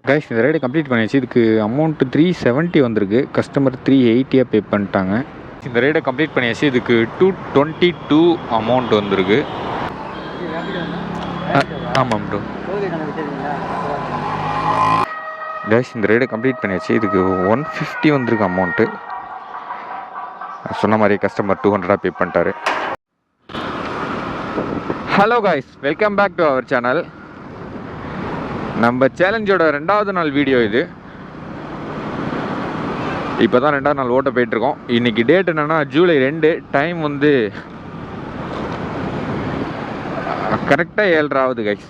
Guys இந்த ரைடை complete பண்ணியாச்சு. இதுக்கு அமௌண்ட்டு 370 வந்திருக்கு. கஸ்டமர் 380 பே பண்ணிட்டாங்க. இந்த ரைடை கம்ப்ளீட் பண்ணியாச்சு. இதுக்கு 222 அமௌண்ட் வந்திருக்கு. ஆமாம் ப்ரோ. கைஸ் இந்த ரைடை கம்ப்ளீட் பண்ணியாச்சு. இதுக்கு 150 வந்திருக்கு அமௌண்ட்டு. சொன்ன மாதிரி கஸ்டமர் 200 பே பண்ணிட்டாரு. Hello guys, welcome back to our channel. நம்ம சேலஞ்சோட 2வது நாள் வீடியோ இது. இப்போ தான் 2வது நாள் ஓட்ட போயிட்டுருக்கோம். இன்றைக்கி டேட் என்னென்னா ஜூலை 2. டைம் வந்து கரெக்டாக 7:30 ஆகுது கைஸ்.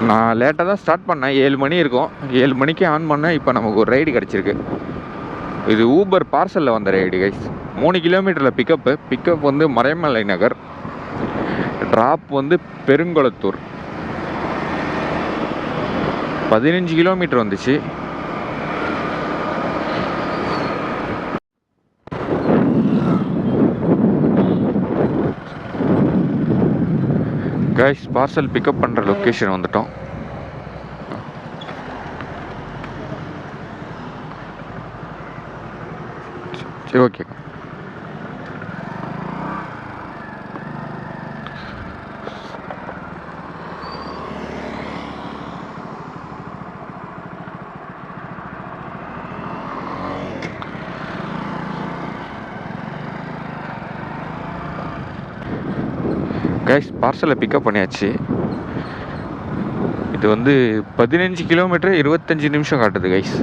நான் லேட்டாக தான் ஸ்டார்ட் பண்ணேன். 7 மணி இருக்கும். 7 மணிக்கு ஆன் பண்ணேன். இப்போ நமக்கு ஒரு ரைடு கிடச்சிருக்கு. இது ஊபர் பார்சலில் வந்த ரைடு கைஸ். 3 கிலோமீட்டரில் பிக்கப் வந்து மறைமலை நகர், ட்ராப் வந்து பெருங்குளத்தூர். 15 கிலோமீட்டர் வந்துச்சு. கைஸ் பார்சல் பிக்கப் பண்ணுற லொக்கேஷன் வந்துட்டோம். சரி ஓகே. கைஸ் பார்சலை பிக்கப் பண்ணியாச்சு. இது வந்து 15 கிலோமீட்டர் 25 நிமிஷம் காட்டுது கைஸ்.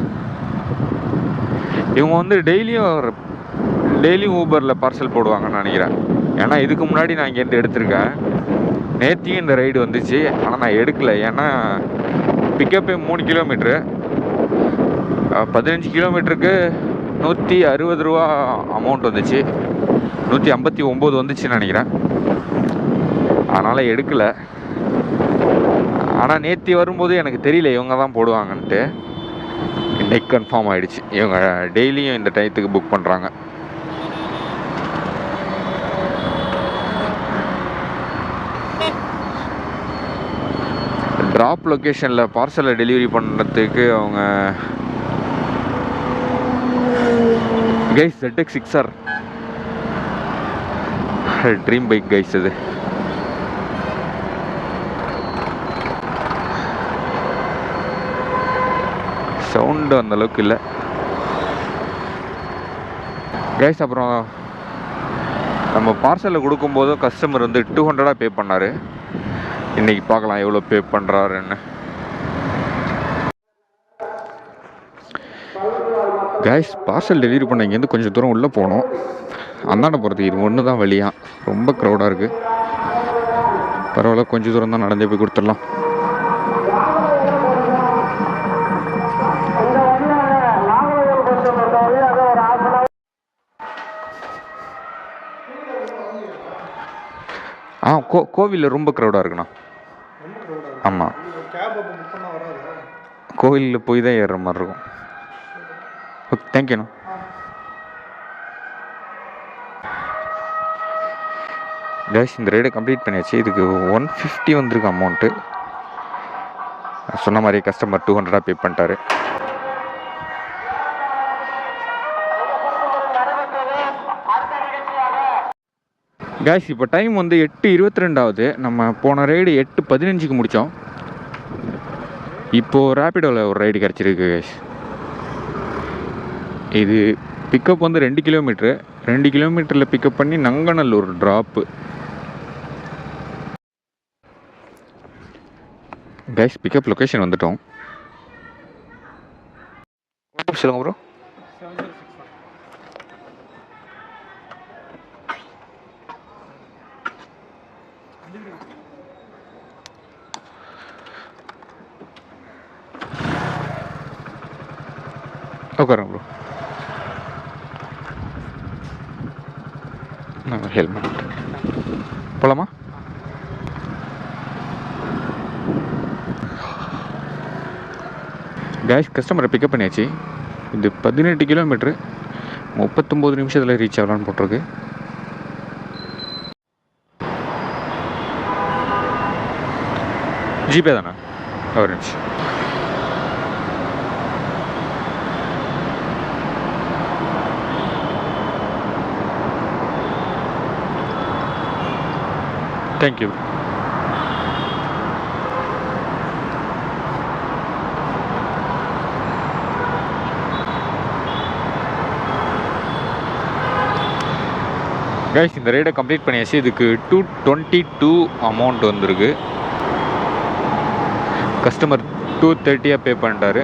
இவங்க வந்து டெய்லியும் ஊபரில் பார்சல் போடுவாங்கன்னு நினைக்கிறேன். ஏன்னா இதுக்கு முன்னாடி நான் இங்கேருந்து எடுத்திருக்கேன். நேத்தியும் இந்த ரைடு வந்துச்சு, ஆனால் நான் எடுக்கலை. ஏன்னா பிக்கப்பே 3 கிலோமீட்ரு, 15 கிலோமீட்டருக்கு 160 ரூபா அமௌண்ட் வந்துச்சு. 159 வந்துச்சுன்னு நினைக்கிறேன். அதனால் எடுக்கலை. ஆனால் நேற்று வரும்போது எனக்கு தெரியல இவங்க தான் போடுவாங்கன்ட்டு. இன்னைக்கு கன்ஃபார்ம் ஆகிடுச்சு. இவங்க டெய்லியும் இந்த டயத்துக்கு புக் பண்ணுறாங்க. ட்ராப் லொக்கேஷனில் பார்சலை டெலிவரி பண்ணுறதுக்கு அவங்க guys ZX6R dream bike guys. இது சவுண்டு அந்தளவுக்கு இல்லை கைஸ். அப்புறம் நம்ம பார்சலில் கொடுக்கும்போதும் கஸ்டமர் வந்து 200 பே பண்ணார். இன்றைக்கி பார்க்கலாம் எவ்வளோ பே பண்ணுறாருன்னு. கைஸ் பார்சல் டெலிவரி பண்ண இங்கேருந்து கொஞ்சம் தூரம் உள்ளே போகணும். அந்தாண்ட போகிறதுக்கு இது ஒன்று தான் வழியா. ரொம்ப க்ரௌடாக இருக்குது. பரவாயில்ல, கொஞ்சம் தூரம் தான் நடந்தே போய் கொடுத்துடலாம். கோவிலில் ரொம்ப க்ரௌடாக இருக்குண்ணா. ஆமாம், கோவிலில் போய் தான் ஏறுற மாதிரி இருக்கும். ஓகே, தேங்க்யூண்ணா. கைஸ் இந்த ரைடை கம்ப்ளீட் பண்ணியாச்சு. இதுக்கு 150 வந்திருக்கு அமௌண்ட்டு. சொன்ன மாதிரி கஸ்டமர் 200 பே பண்ணிட்டாரு. கைஸ் இப்போ டைம் வந்து 8:22 ஆகுது. நம்ம போன ரைடு 8:15க்கு முடித்தோம். இப்போது ரேப்பிடோவில் ஒரு ரைடு கிடச்சிருக்கு கைஸ். இது பிக்கப் வந்து 2 கிலோமீட்ரு. 2 கிலோமீட்டரில் பிக்கப் பண்ணி Nanganallur drop. Guys pickup location வந்துட்டோம். சொல்லுங்க ப்ரோ. உட்காருங்க ப்ரோ. ஹெல்மெட் போகலாமா? கைஸ் கஸ்டமரை பிக்கப் பண்ணியாச்சு. இது 18 கிலோமீட்ரு 39 நிமிஷத்தில் ரீச் ஆகலான்னு போட்டிருக்கு. ஜிபே தானே? ஒரு நிமிஷம். தேங்க்யூ. கைஸ் இந்த ரைடை கம்ப்ளீட் பண்ணியாச்சு. இதுக்கு 222 அமௌண்ட் வந்திருக்கு. கஸ்டமர் 230 பே பண்ணிட்டாரு.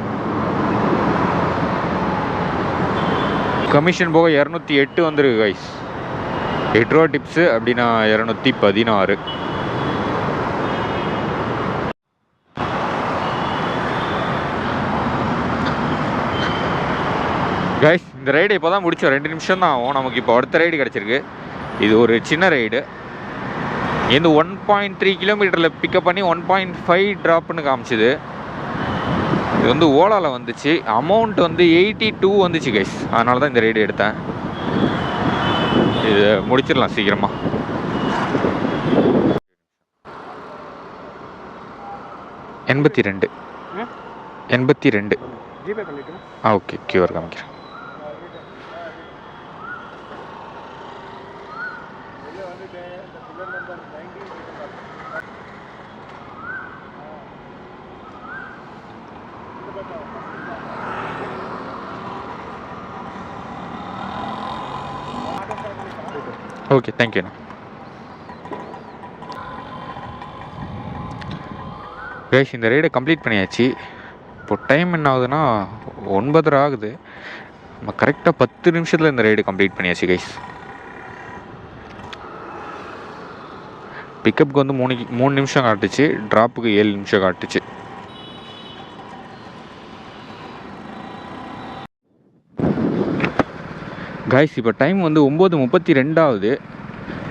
கமிஷன் போக 208 வந்துருக்கு கைஸ். 8 ரூபா டிப்ஸு அப்படின்னா 216. கைஸ் இந்த ரைடு இப்போ தான் முடிச்சோம். 2 நிமிஷம் தான் ஆகும். நமக்கு இப்போ அடுத்த ரைடு கிடச்சிருக்கு. இது ஒரு சின்ன ரைடு. இந்த 1.3 கிலோமீட்டரில் பிக்கப் பண்ணி 1.5 ட்ராப்னு காமிச்சிது. இது வந்து ஓலாவில் வந்துச்சு. அமௌண்ட் வந்து 82 வந்துச்சு கைஸ். அதனால தான் இந்த ரைடு எடுத்தேன். இது முடிச்சிடலாம் சீக்கிரமாக. 82 ஓகே கியூர் காமிக்கிறேன். ஓகே தேங்க்யூண்ணா. கைஸ் இந்த ரைடை கம்ப்ளீட் பண்ணியாச்சு. இப்போ டைம் என்ன ஆகுதுன்னா 9:30 ஆகுது. நம்ம கரெக்டாக 10 நிமிஷத்தில் இந்த ரைடு கம்ப்ளீட் பண்ணியாச்சு கைஸ். பிக்கப்புக்கு வந்து 3 நிமிஷம் காட்டுச்சு. ட்ராப்புக்கு 7 நிமிஷம் காட்டுச்சு. கைஸ் இப்போ டைம் வந்து 9:32 ஆகுது.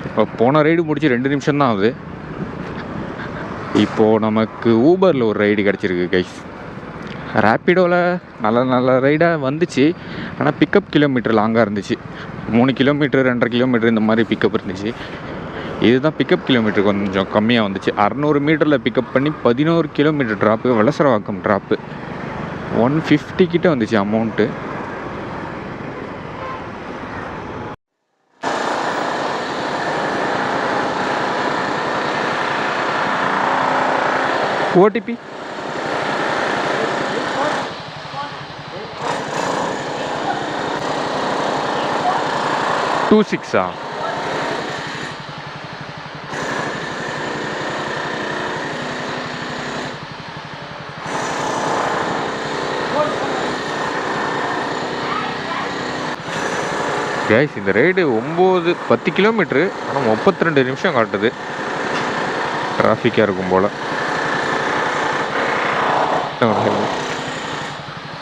இப்போ போன ரைடு முடிச்சு 2 நிமிஷம் தான் ஆகுது. இப்போது நமக்கு ஊபரில் ஒரு ரைடு கிடச்சிருக்கு கைஸ். ரேப்பிடோவில் நல்ல ரைடாக வந்துச்சு. ஆனால் பிக்கப் கிலோமீட்டர் லாங்காக இருந்துச்சு. 3 கிலோமீட்டர் 2.5 கிலோமீட்டர் இந்த மாதிரி பிக்கப் இருந்துச்சு. இதுதான் பிக்கப் கிலோமீட்டர் கொஞ்சம் கம்மியாக வந்துச்சு. 600 மீட்டரில் பிக்கப் பண்ணி 11 கிலோமீட்டர் ட்ராப்பு. வலசரவாக்கம் ட்ராப்பு 150 கிட்ட வந்துச்சு அமௌண்ட்டு. ஓடிபி 26 கைஸ் இந்த ரைடு 10 கிலோமீட்ரு. ஆனால் 32 நிமிஷம் காட்டுது. டிராஃபிக்காக இருக்கும் போல்.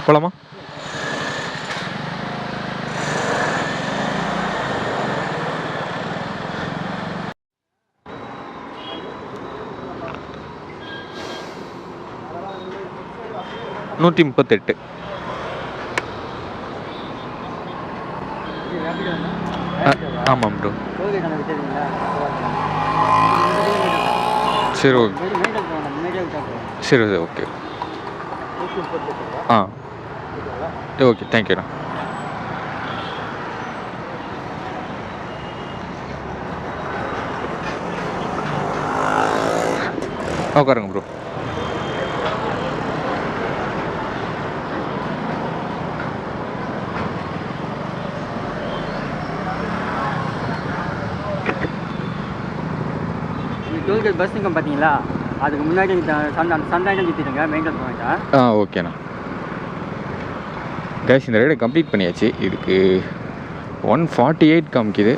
போலாமா? $138. ஆமாம் ப்ரோ. சரி ஓகே சரி ஓகே ஓகே தேங்க்யூண்ணா. உட்காருங்க ப்ரோ. டோல்கேட் பஸ் நிற்கும் பார்த்தீங்களா, அதுக்கு முன்னாடி சந்தாயிடம் சுற்றிடுங்க, மெயின்டைன் பண்ணிட்டா. ஓகேண்ணா. கைஸ் இந்த ரைடை கம்ப்ளீட் பண்ணியாச்சு. இதுக்கு 148 காமிக்குது.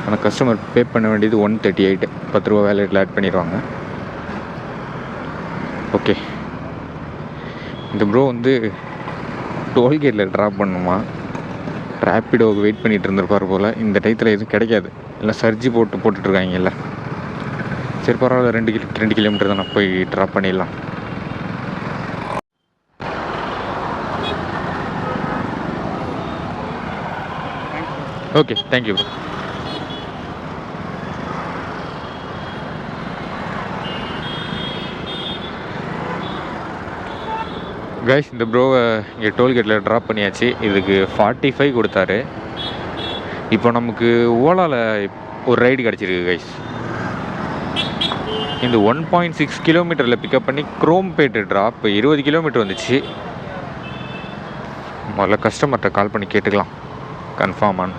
ஆனால் கஸ்டமர் பே பண்ண வேண்டியது 138. 10 ரூபா வேலெட்டில் ஆட் பண்ணிடுவாங்க. ஓகே. இந்த ப்ரோ வந்து டோல்கேட்டில் ட்ராப் பண்ணணுமா, ரேப்பிடோவுக்கு வெயிட் பண்ணிகிட்டு இருந்திருப்பார் போல். இந்த டயத்தில் எதுவும் கிடைக்காது, எல்லாம் சர்ஜி போட்டுட்ருக்காங்கல்ல. சரி பரவாயில்ல, 2 கிலோமீட்டர் தான் போய் ட்ராப் பண்ணிடலாம். Okay thank you bro. கைஸ் இந்த ப்ரோவை இங்கே டோல்கேட்டில் ட்ராப் பண்ணியாச்சு. இதுக்கு 45 கொடுத்தாரு. இப்போ நமக்கு ஓலாவில் ஒரு ரைடு கிடச்சிருக்கு கைஸ். இந்த 1.6 கிலோமீட்டரில் பிக்கப் பண்ணி குரோம்பேட்டு ட்ராப் 20 கிலோமீட்டர் வந்துச்சு. முதல்ல கஸ்டமர்கிட்ட கால் பண்ணி கேட்டுக்கலாம் கன்ஃபார்மானு.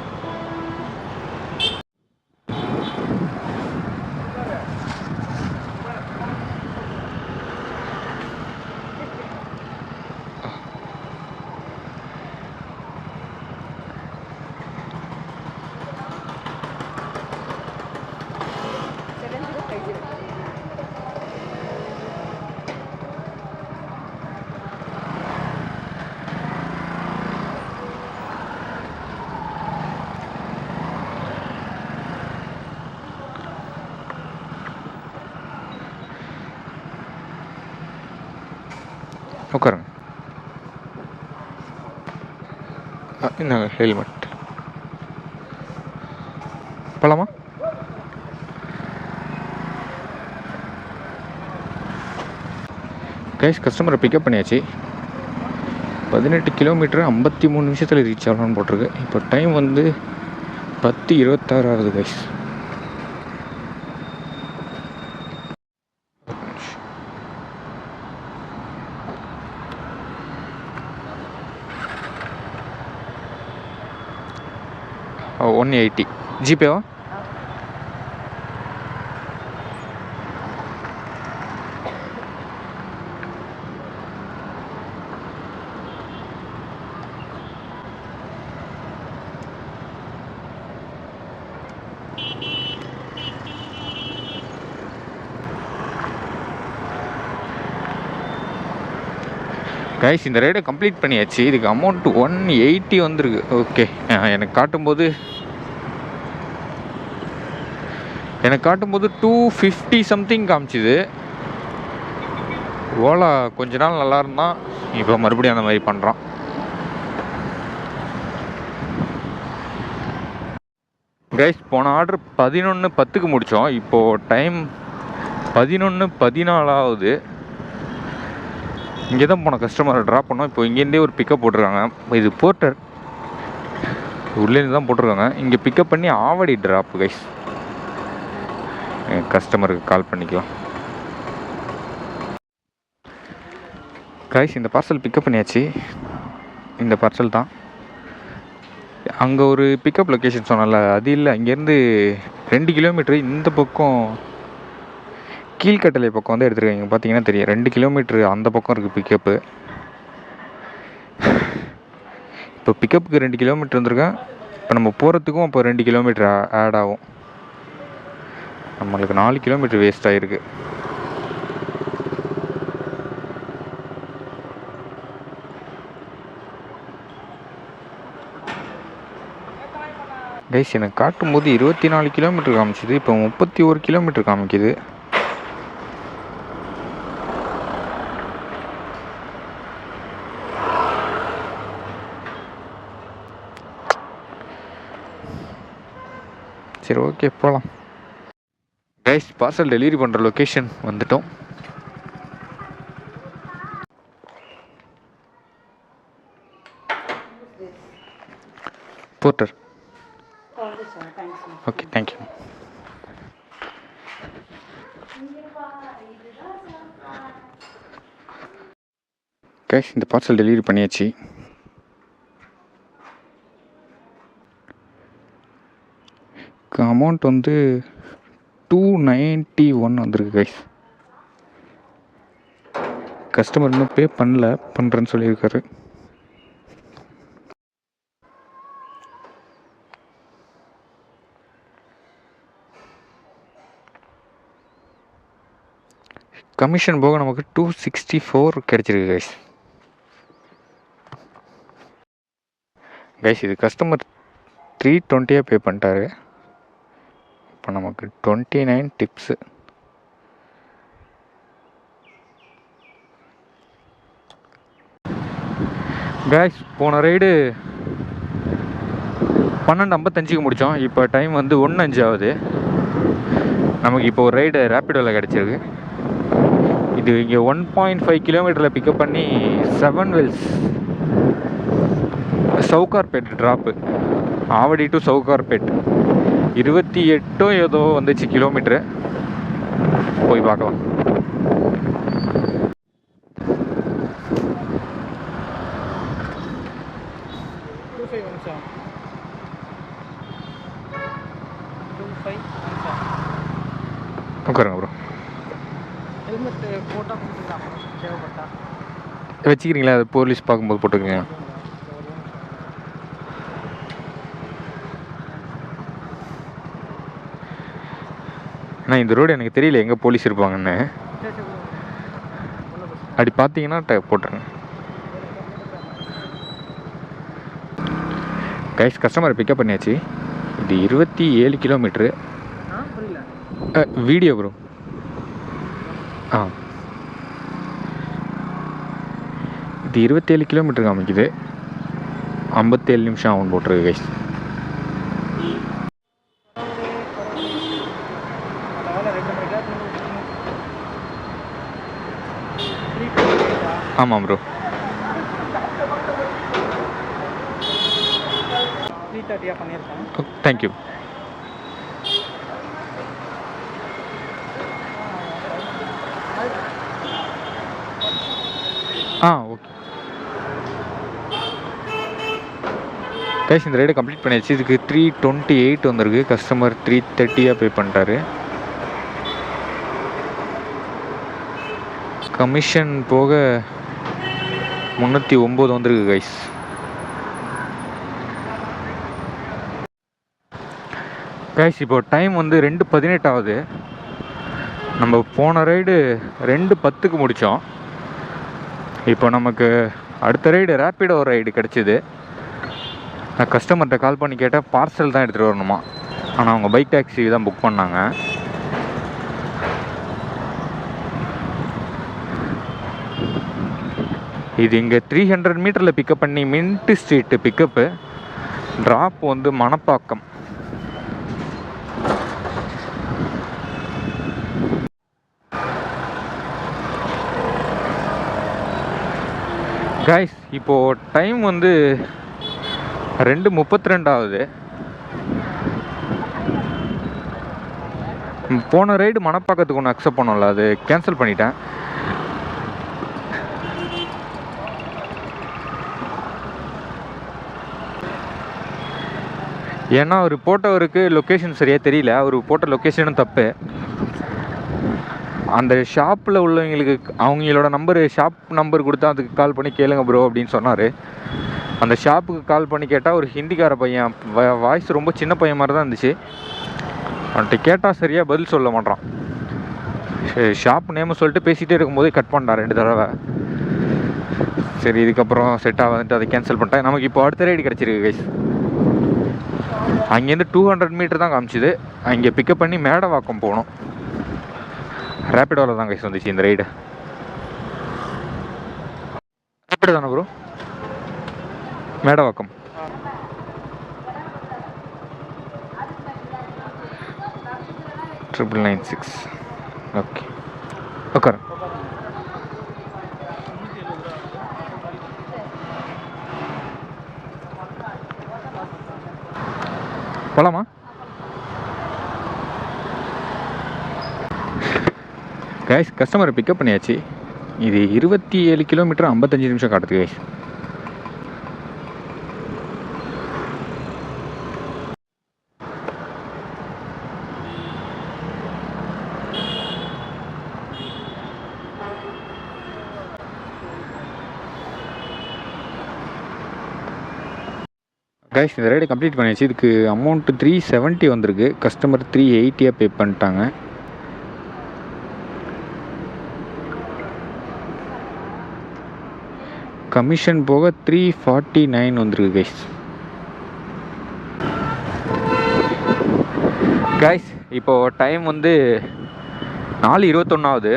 உட்காருங்க. என்னங்க ஹெல்மெட் போலாமா? கைஸ் கஸ்டமரை பிக்கப் பண்ணியாச்சு. 18 கிலோமீட்டர் 53 நிமிஷத்தில் ரீச் ஆகலான்னு போட்டிருக்கு. இப்போ டைம் வந்து 10:26 ஆகுது கைஸ். ஓ 180 ஜிபேவா? கைஸ் இந்த ரைடை கம்ப்ளீட் பண்ணியாச்சு. இதுக்கு அமௌண்ட் 180 வந்திருக்கு. ஓகே, எனக்கு காட்டும்போது 250 சம்திங் காமிச்சிது. ஓலா கொஞ்ச நாள் நல்லா இருந்தான், இப்போ மறுபடியும் அந்த மாதிரி பண்ணுறான். கைஸ் போன ஆர்டர் 11:10க்கு முடித்தோம். இப்போது டைம் 11:14 ஆகுது. இங்கே தான் போன கஸ்டமரை ட்ராப் பண்ணோம். இப்போ இங்கேருந்தே ஒரு பிக்கப் போட்டிருக்காங்க. இது போர்ட்டர் உள்ளேருந்து தான் போட்டிருக்காங்க. இங்கே பிக்கப் பண்ணி ஆவடி ட்ராப் கைஸ். கஸ்டமருக்கு கால் பண்ணிக்கலாம். கைஸ் இந்த பார்சல் பிக்கப் பண்ணியாச்சு. இந்த பார்சல் தான். அங்கே ஒரு பிக்கப் லொக்கேஷன் சொன்னால அது இல்லை. அங்கேருந்து 2 கிலோமீட்ரு இந்த பக்கம் கீழ்கட்டளை பக்கம் வந்து எடுத்துருக்காங்க. பார்த்தீங்கன்னா தெரியும், 2 கிலோமீட்ரு அந்த பக்கம் இருக்குது பிக்கப்பு. இப்போ பிக்கப்புக்கு 2 கிலோமீட்டர் வந்திருக்கேன். இப்போ நம்ம போகிறதுக்கும் இப்போ 2 கிலோமீட்டர் ஆட் ஆகும். நம்மளுக்கு 4 கிலோமீட்டர் வேஸ்ட் ஆகிருக்கு. கைஸ் எனக்கு காட்டும்போது 24 கிலோமீட்டர் காமிச்சிது. இப்போ 31 கிலோமீட்டர் காமிக்குது. சரி ஓகே போகலாம். கைஸ் பார்சல் டெலிவரி பண்ணுற லொக்கேஷன் வந்துட்டோம். போர்ட்டர். Okay thank you. கைஸ் இந்த பார்சல் டெலிவரி பண்ணியாச்சு. அமௌண்ட் வந்து 291 வந்திருக்கு கைஸ். கஸ்டமர் இன்னும் பே பண்ணுறேன்னு சொல்லியிருக்காரு. கமிஷன் போக நமக்கு 264 கிடைச்சிருக்கு கைஸ். கைஸ் இது கஸ்டமர் 320 பே பண்ணிட்டாரு. இப்போ நமக்கு 29 டிப்ஸு. கைஸ் போன ரைடு 12:55க்கு முடித்தோம். இப்போ டைம் வந்து 1:05 ஆகுது. நமக்கு இப்போ ஒரு ரைடு ரேப்பிடோவில் கிடச்சிருக்கு. இது இங்கே 1.5 கிலோமீட்டரில் பிக்கப் பண்ணி 7 Wells Sowcarpet drop, Avadi to Sowcarpet 28 ஏதோ வந்துச்சு கிலோமீட்ரு. போய் பார்க்கலாம். உட்காருங்க ப்ரோ. ஹெல்மெட் போட்டால் கொடுத்துருக்காங்க தேவைப்பட்டா வச்சுக்கிறீங்களா? அது போலீஸ் பார்க்கும்போது போட்டுக்கோங்க. ஆனால் இந்த ரோடு எனக்கு தெரியல எங்கே போலீஸ் இருப்பாங்கன்னு. அப்படி பார்த்தீங்கன்னா போட்டுருங்க. கைஸ் கஸ்டமரை பிக்கப் பண்ணியாச்சு. இது 27 கிலோமீட்ரு. Video bro. இது 27 கிலோமீட்டர் காமிக்குது. 57 நிமிஷம் ஆகும் போட்டிருக்கு கைஸ். ஆமாம் ப்ரோ. 3:30 பண்ணியிருக்கேன். தேங்க்யூ. ஓகே கைஸ், இந்த ரைடை கம்ப்ளீட் பண்ணியாச்சு. இதுக்கு 328 வந்திருக்கு. கஸ்டமர் 330 பே பண்ணிட்டாரு. கமிஷன் போக 309 வந்திருக்கு கைஸ். கைஸ் இப்போ டைம் வந்து 2:18 ஆகுது. நம்ம போன ரைடு 2:10க்கு முடித்தோம். இப்போ நமக்கு அடுத்த ரைடு ரேப்பிடோ ரைடு கிடச்சிது. நான் கஸ்டமர்கிட்ட கால் பண்ணி கேட்டால் பார்சல் தான் எடுத்துகிட்டு வரணுமா. ஆனால் அவங்க பைக் டாக்ஸி தான் புக் பண்ணாங்க. இது இங்கே 300 மீட்டரில் பிக்கப் பண்ணி மின்ட் ஸ்ட்ரீட்டு பிக்கப்பு. ட்ராப் வந்து மணப்பாக்கம். கைஸ் இப்போது டைம் வந்து 2:32 ஆகுது. போன ரைடு மணப்பாக்கத்துக்கு ஒன்று அக்செப்ட் பண்ணோம்ல, அது கேன்சல் பண்ணிட்டேன். ஏன்னா அவர் போட்டவருக்கு லொக்கேஷன் சரியாக தெரியல. அவர் போட்ட லொக்கேஷனும் தப்பு. அந்த ஷாப்பில் உள்ளவங்களுக்கு அவங்களோட நம்பரு, ஷாப் நம்பர் கொடுத்தா அதுக்கு கால் பண்ணி கேளுங்க ப்ரோ அப்படின்னு சொன்னார். அந்த ஷாப்புக்கு கால் பண்ணி கேட்டால் ஒரு ஹிந்திக்கார பையன், வாய்ஸ் ரொம்ப சின்ன பையன் மாதிரி தான் இருந்துச்சு. அவன்கிட்ட கேட்டால் சரியாக பதில் சொல்ல மாட்டான். ஷாப் நேமை சொல்லிட்டு பேசிகிட்டே இருக்கும்போதே கட் பண்ணான் 2 தடவை. சரி இதுக்கப்புறம் செட் ஆகாதுன்ட்டு அதை கேன்சல் பண்ணிட்டேன். நமக்கு இப்போ அடுத்த ரைடு கிடச்சிருக்கு கைஸ். அங்கேருந்து 200 மீட்டர் தான் காமிச்சிது. அங்கே பிக்கப் பண்ணி மேடவாக்கம் போகணும். ரேப்பிடோவில் தான் கைஸ் வந்துச்சு இந்த ரைடு. ரேப்பிடோ தானே ப்ரோ? மேடவாக்கம். ட்ரிபிள் 96. ஓகே உட்காரு. போலாமா? கைஸ் கஸ்டமரை பிக்கப் பண்ணியாச்சு. இது 27 கிலோமீட்டர் 55 நிமிஷம் காட்டுது கைஸ். கைஸ் இந்த ரைடை கம்ப்ளீட் பண்ணியாச்சு. இதுக்கு அமௌண்ட்டு 370 வந்திருக்கு. கஸ்டமர் 380 பே பண்ணிட்டாங்க. கமிஷன் போக 349 வந்திருக்கு கைஸ். கைஸ் இப்போது டைம் வந்து 4:21 ஆகுது.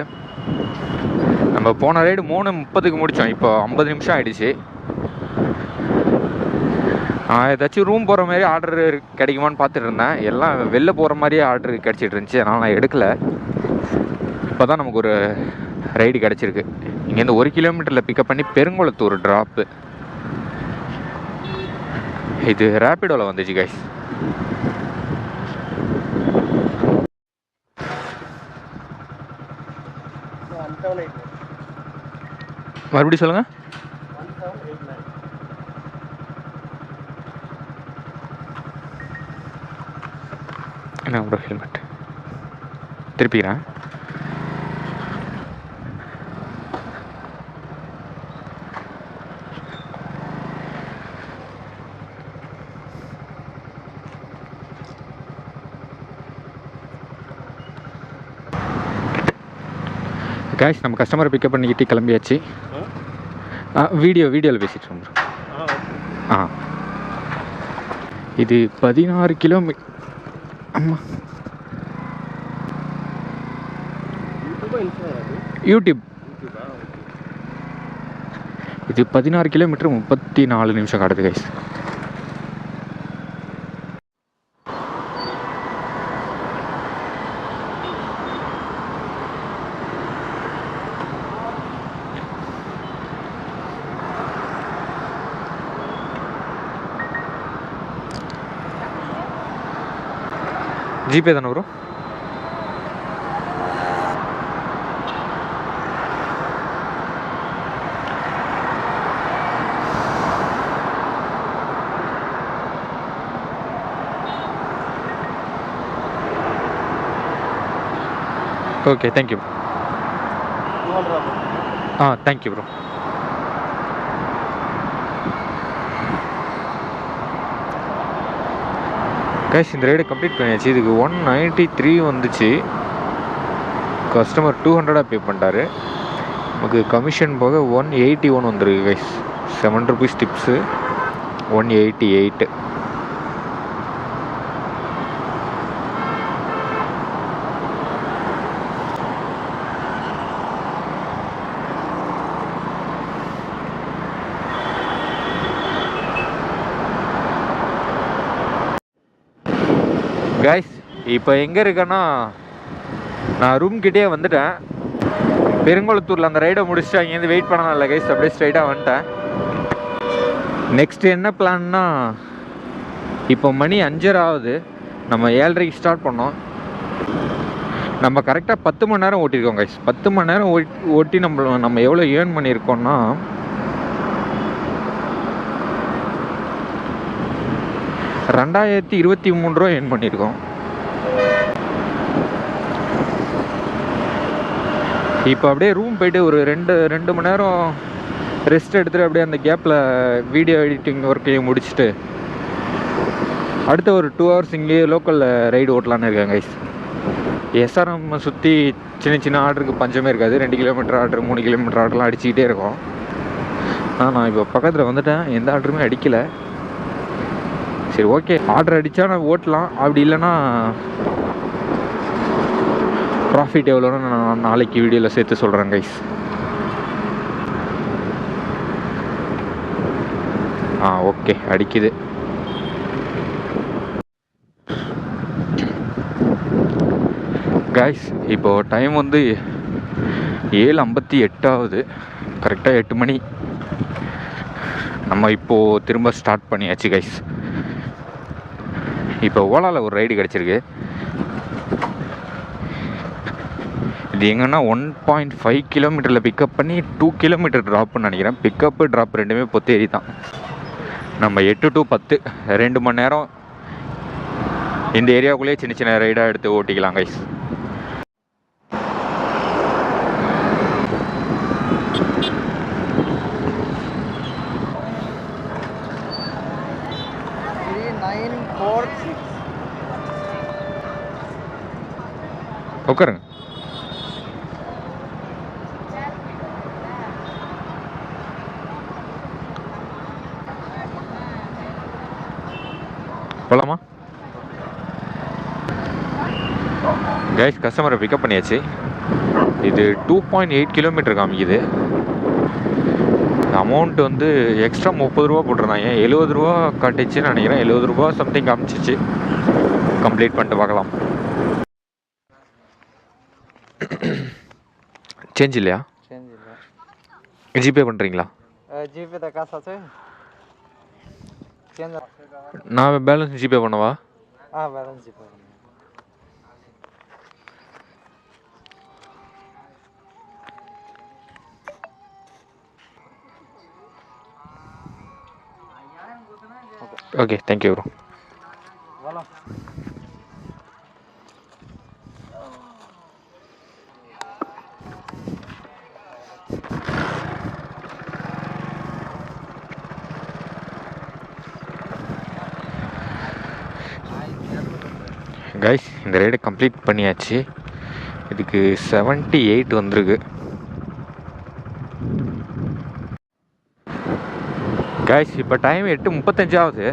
நம்ம போன ரைடு 3:30க்கு முடித்தோம். இப்போ 50 நிமிஷம் ஆகிடுச்சு. ஏதாச்சும் ரூம் போகிற மாதிரி ஆர்டர் கிடைக்குமான்னு பார்த்துட்டு இருந்தேன். எல்லாம் வெளில போகிற மாதிரியே ஆர்டர் கிடச்சிட்டு இருந்துச்சு. அதனால் நான் எடுக்கலை. இப்போ தான் நமக்கு ஒரு ரைடு கிடச்சிருக்கு. இங்கேருந்து 1 கிலோமீட்டரில் பிக்கப் பண்ணி பெருங்குளத்தூர் ட்ராப்பு. இது ரேப்பிடோவில் வந்துச்சு கைஸ். மறுபடியும் சொல்லுங்க. என்ன ப்ரோ ஹெல்மெட் திருப்பிக்கிறேன். காய்ஸ் நம்ம கஸ்டமரை பிக்கப் பண்ணிக்கிட்டு கிளம்பியாச்சு. வீடியோவில் பேசிட்டு ப்ரோ. இது 16 கிலோமீட்டர். ஆமாம், யூடியூப். இது 16 கிலோமீட்டர் 34 நிமிஷம் காட்டுது கைஸ். ஜிபே தானே bro? Okay, thank you. Thank you bro. Cash இந்த ரைடை கம்ப்ளீட் பண்ணியாச்சு. இதுக்கு 193 வந்துச்சு. கஸ்டமர் 200 பே பண்ணிட்டாரு. நமக்கு கமிஷன் போக 181 வந்துருக்கு கைஸ். 7 rupees tips, 188. கைஸ் இப்போ எங்கே இருக்கேன்னா, நான் ரூம் கிட்டே வந்துட்டேன். பெருங்குளத்தூரில் அந்த ரைடை முடிச்சுட்டு அங்கேருந்து வெயிட் பண்ணலாம் இல்லை கைஸ், அப்படியே ஸ்ட்ரைட்டாக வந்துட்டேன். நெக்ஸ்ட்டு என்ன பிளான்னா, இப்போ மணி 5:30 ஆகுது. நம்ம 7:30க்கு ஸ்டார்ட் பண்ணோம். நம்ம கரெக்டாக 10 மணி நேரம் ஓட்டியிருக்கோம் கைஸ். 10 மணி நேரம் ஓட்டி நம்ம எவ்வளோ ஏர்ன் பண்ணியிருக்கோம்னா, 2023 ரூபா ஏர்ன் பண்ணியிருக்கோம். இப்போ அப்படியே ரூம் போயிட்டு ஒரு 2 மணி நேரம் ரெஸ்ட் எடுத்துகிட்டு அப்படியே அந்த கேப்பில் வீடியோ எடிட்டிங் ஒர்க்கையும் முடிச்சுட்டு அடுத்த ஒரு 2 ஹவர்ஸ் இங்கேயே லோக்கலில் ரைடு ஓட்டலான்னு இருக்கேன் கைஸ். எஸ்ஆர்எம் சுற்றி சின்ன ஆர்டருக்கு பஞ்சமே இருக்காது. 2 கிலோமீட்டர் ஆர்டர், 3 கிலோமீட்டர் ஆர்டர்லாம் அடிச்சுக்கிட்டே இருக்கோம். நான் இப்போ பக்கத்தில் வந்துட்டேன், எந்த ஆர்டருமே அடிக்கலை. சரி, ஓகே, ஆர்டர் அடித்தா நான் ஓட்டலாம். அப்படி இல்லைன்னா ப்ராஃபிட் எவ்வளோன்னு நான் நாளைக்கு வீடியோவில் சேர்த்து சொல்கிறேன் கைஸ். ஓகே, அடிக்குது. கைஸ் இப்போது டைம் வந்து 7:58 ஆகுது. கரெக்டாக 8 மணி. நம்ம இப்போது திரும்ப ஸ்டார்ட் பண்ணியாச்சு கைஸ். இப்போ ஓலாவில் ஒரு ரைடு கிடச்சிருக்கு. இது எங்கன்னா 1.5 கிலோமீட்டரில் பிக்கப் பண்ணி 2 கிலோமீட்டர் ட்ராப்னு நினைக்கிறேன். பிக்கப்பு ட்ராப் ரெண்டுமே பொத்தேரி தான். நம்ம 8 to 10 2 மணி நேரம் இந்த ஏரியாவுக்குள்ளேயே சின்ன ரைடாக எடுத்து ஓட்டிக்கலாம் கைஸ். உட்காருங்க. போலாமா கைஸ்? கஸ்டமரை பிக்கப் பண்ணியாச்சு. இது 2.8 கிலோமீட்டர் காமிக்குது. அமௌண்ட் வந்து எக்ஸ்ட்ரா 30 ரூபா போட்டிருந்தாங்க. 70 ரூபா காட்டிச்சுன்னு நினைக்கிறேன். 70 ரூபா சம்திங் காமிச்சிச்சு. கம்ப்ளீட் பண்ணிட்டு பார்க்கலாம். சேஞ்ச் இல்லையா? சேஞ்ச் இல்லை. ஜிபே பண்ணுறீங்களா? ஜிபே தான் காசு ஆச்சு. சேஞ்ச் நான் பேலன்ஸ் ஜிபே பண்ணவா? பேலன்ஸ் ஜிபே பண்ணுங்க. Okay thank you bro. கைஸ் இந்த ரைடை கம்ப்ளீட் பண்ணியாச்சு. இதுக்கு 78 வந்திருக்கு. கைஸ் இப்போ டைம் 8:35 ஆகுது.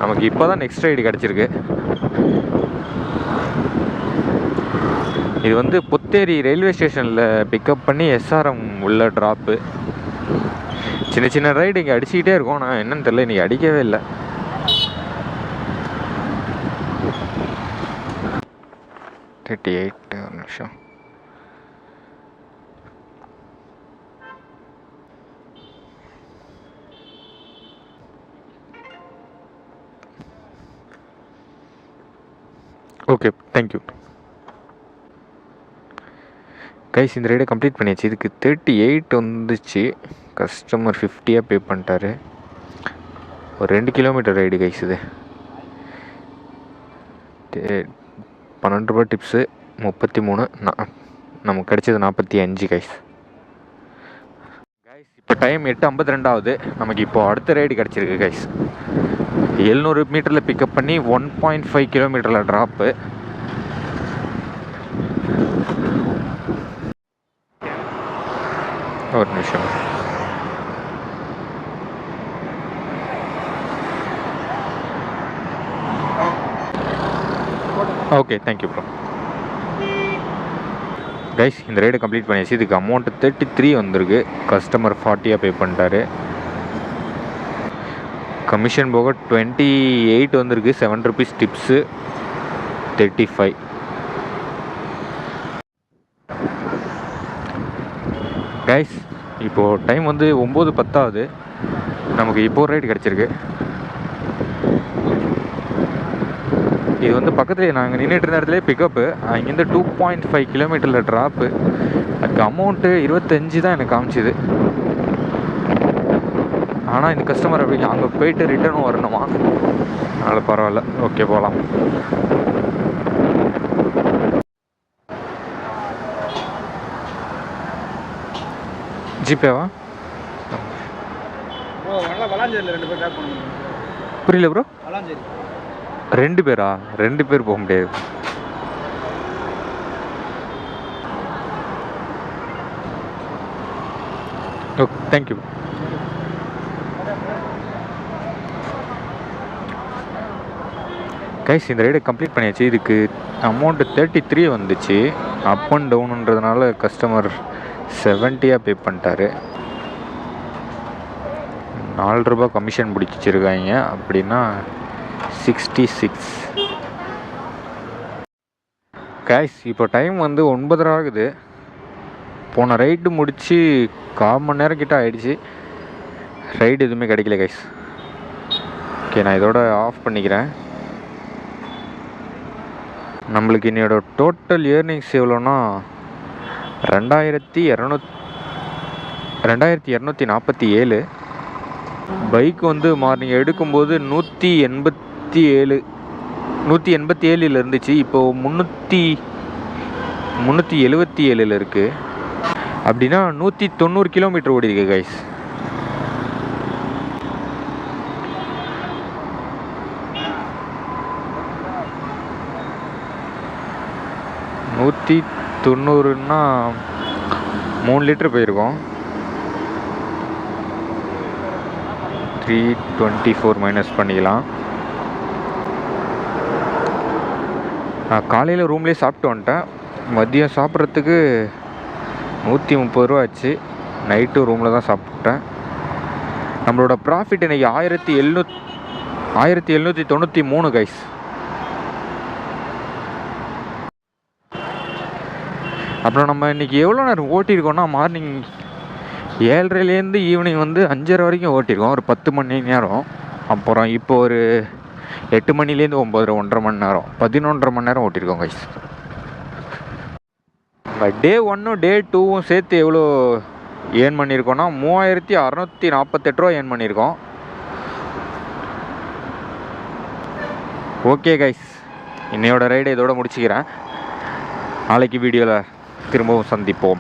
நமக்கு இப்போ தான் நெக்ஸ்ட் ரைடு கிடச்சிருக்கு. இது வந்து புத்தேரி ரயில்வே ஸ்டேஷனில் பிக்கப் பண்ணி எஸ்ஆர்எம் உள்ள ட்ராப்பு. சின்ன சின்ன ரைடு இங்கே அடிச்சுக்கிட்டே இருக்கோம். நான் என்னன்னு தெரியல, இன்றைக்கி அடிக்கவே இல்லை. ஒரு நிமிஷம். Okay thank you guys. இந்த ரைடை கம்ப்ளீட் பண்ணியாச்சு. இதுக்கு 38 வந்துச்சு. கஸ்டமர் 50 பே பண்ணிட்டாரு. ஒரு 2 கிலோமீட்டர் ரைடு கைஸ். இது 12 ரூபா டிப்ஸு 33. நமக்கு கிடைச்சது 45 கைஸ். இப்போ டைம் 8:52 ஆகுது. நமக்கு இப்போ அடுத்த ரைடு கிடச்சிருக்கு கைஸ். 700 மீட்டரில் பிக்கப் பண்ணி 1.5 கிலோமீட்டரில் ட்ராப்பு. ஒரு நிமிஷம். Okay thank you bro. கைஸ் இந்த ரைடை கம்ப்ளீட் பண்ணியாச்சு. இதுக்கு அமௌண்ட்டு 33 வந்திருக்கு. கஸ்டமர் 40 பே பண்ணிட்டாரு. கமிஷன் போக 28 வந்திருக்கு. 7 ருபீஸ் டிப்ஸு 35. கைஸ் இப்போது டைம் வந்து 9:10 ஆகுது. நமக்கு இப்போ ஒரு ரைடு கிடச்சிருக்கு. இது வந்து பக்கத்துலேயே நாங்கள் நின்றுட்டு இருந்த இடத்துலேயே பிக்கப்பு. அங்கேருந்து 2.5 கிலோமீட்டரில் ட்ராப்பு. அதுக்கு அமௌண்ட்டு 25 தான் எனக்கு காமிச்சிது. ஆனால் இந்த கஸ்டமர் அப்படி அங்கே போயிட்டு ரிட்டர்னும் வரணுமா, அதனால் பரவாயில்ல. ஓகே போகலாம். ஜிபேவா? புரியல ப்ரோ. 2 பேரா? 2 பேர் போக முடியாது. Okay thank you. கைஸ் இந்த ரைடை கம்ப்ளீட் பண்ணியாச்சு. இதுக்கு அமௌண்ட்டு 33 வந்துச்சு. அப் அண்ட் டவுனுன்றதுனால கஸ்டமர் 70 பே பண்ணிட்டாரு. 4 ரூபா கமிஷன் பிடிச்சிருக்காங்க. அப்படின்னா 66. கைஸ் இப்போ டைம் வந்து 9:30 ஆகுது. போன ரைடு முடித்து 1/4 மணி நேரம் கிட்ட ஆகிடுச்சு. ரைடு எதுவுமே கிடைக்கல கைஸ். ஓகே நான் இதோட ஆஃப் பண்ணிக்கிறேன். நம்மளுக்கு என்னோட டோட்டல் ஏர்னிங்ஸ் எவ்வளோன்னா 2247. பைக் வந்து மார்னிங் எடுக்கும்போது 187 இருந்துச்சு. இப்போது 377 இருக்குது. அப்படின்னா 190 கிலோமீட்டர் ஓடி இருக்கு கைஸ். நூற்றி 90ன்னா 3 லிட்டர் போயிருக்கோம். 324 மைனஸ் பண்ணிக்கலாம். நான் காலையில் ரூம்லேயே சாப்பிட்டு வந்துட்டேன். மதியம் சாப்பிட்றதுக்கு 130 ரூபா ஆச்சு. நைட்டு ரூமில் தான் சாப்பிட்டேன். நம்மளோட ப்ராஃபிட் இன்றைக்கி 1793 கைஸ். அப்புறம் நம்ம இன்றைக்கி எவ்வளோ நேரம் ஓட்டியிருக்கோம்னா மார்னிங் 7:30லேருந்து ஈவினிங் வந்து 5:30 வரைக்கும் ஓட்டியிருக்கோம், ஒரு 10 மணி நேரம். அப்புறம் இப்போ ஒரு 8 மணிலேருந்து 9, 1.5 மணி நேரம், 11.5 மணி நேரம் ஓட்டியிருக்கோம் கைஸ். டே 1 டே 2வும் சேர்த்து எவ்வளோ ஏர்ன் பண்ணியிருக்கோன்னா 3648 ரூபா ஏர்ன் பண்ணியிருக்கோம். ஓகே கைஸ், இன்னையோட ரைடை இதோட முடிச்சுக்கிறேன். நாளைக்கு வீடியோவில் திரும்பவும் சந்திப்போம்.